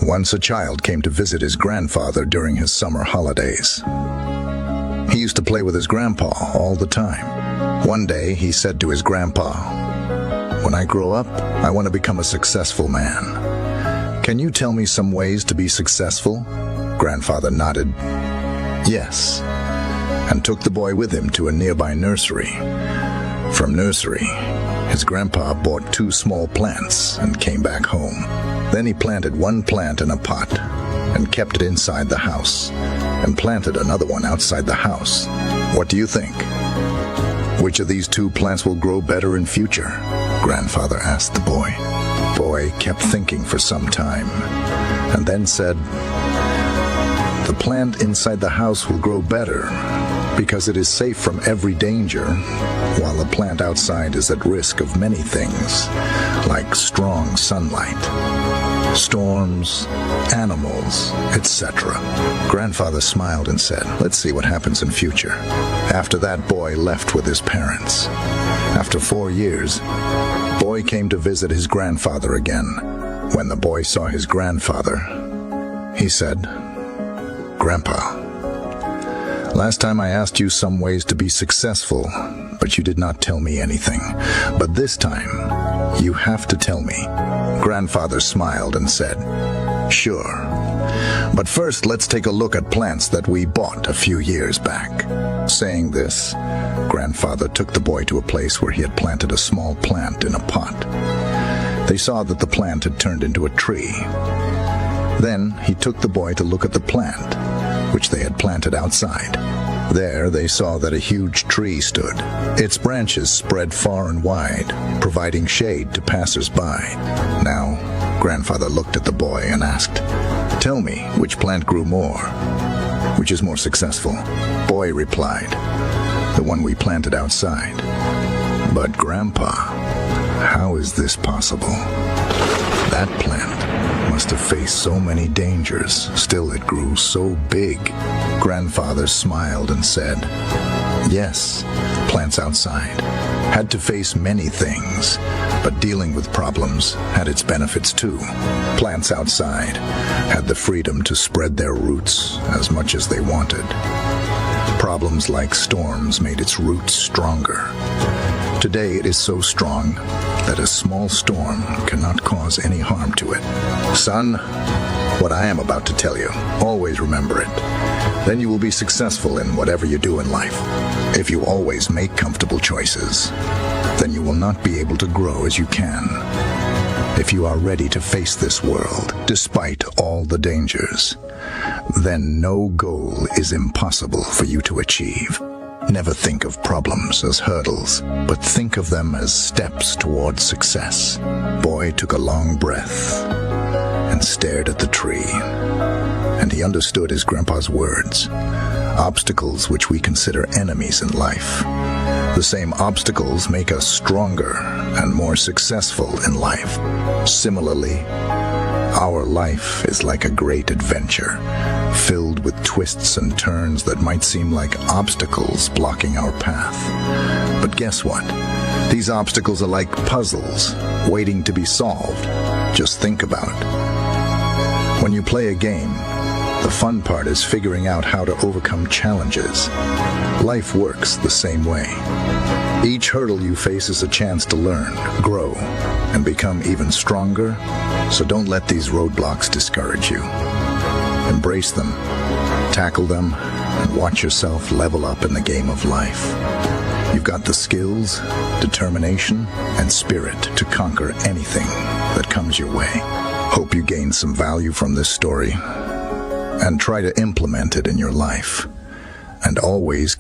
Once a child came to visit his grandfather during his summer holidays. He used to play with his grandpa all the time. One day, he said to his grandpa, "When I grow up, I want to become a successful man. Can you tell me some ways to be successful?" Grandfather nodded yes, and took the boy with him to a nearby nursery. From nursery, his grandpa bought 2 small plants and came back home. Then he planted one plant in a pot and kept it inside the house, and planted another one outside the house. What do you think? Which of these 2 plants will grow better in future? Grandfather asked the boy. Boy kept thinking for some time, and then said, "The plant inside the house will grow better because it is safe from every danger, while the plant outside is at risk of many things, like strong sunlight, storms, animals, etc." Grandfather smiled and said, "Let's see what happens in future." After that, boy left with his parents. After 4 years, boy came to visit his grandfather again. When the boy saw his grandfather, he said, "Grandpa, last time I asked you some ways to be successful, but you did not tell me anything. But this time, you have to tell me." Grandfather smiled and said, "Sure. But first, let's take a look at plants that we bought a few years back." Saying this, Grandfather took the boy to a place where he had planted a small plant in a pot. They saw that the plant had turned into a tree. Then he took the boy to look at the plant, which they had planted outside. There they saw that a huge tree stood. Its branches spread far and wide, providing shade to passers-by. Now, Grandfather looked at the boy and asked, "Tell me, which plant grew more? Which is more successful?" Boy replied, "The one we planted outside." "But Grandpa, how is this possible? That plant must have faced so many dangers, still it grew so big." Grandfather smiled and said, "Yes, plants outside had to face many things, but dealing with problems had its benefits too. Plants outside had the freedom to spread their roots as much as they wanted. Problems like storms made its roots stronger. Today it is so strong that a small storm cannot cause any harm to it. Son, what I am about to tell you, always remember it. Then you will be successful in whatever you do in life. If you always make comfortable choices, then you will not be able to grow as you can. If you are ready to face this world, despite all the dangers, then no goal is impossible for you to achieve. Never think of problems as hurdles, but think of them as steps towards success." Boy took a long breath and stared at the tree, and he understood his grandpa's words. Obstacles which we consider enemies in life, the same obstacles make us stronger and more successful in life. Similarly, our life is like a great adventure, filled with twists and turns that might seem like obstacles blocking our path. But guess what? These obstacles are like puzzles waiting to be solved. Just think about it. When you play a game, the fun part is figuring out how to overcome challenges. Life works the same way. Each hurdle you face is a chance to learn, grow, and become even stronger, so don't let these roadblocks discourage you. Embrace them, tackle them, and watch yourself level up in the game of life. You've got the skills, determination, and spirit to conquer anything that comes your way. Hope you gain some value from this story, and try to implement it in your life. And always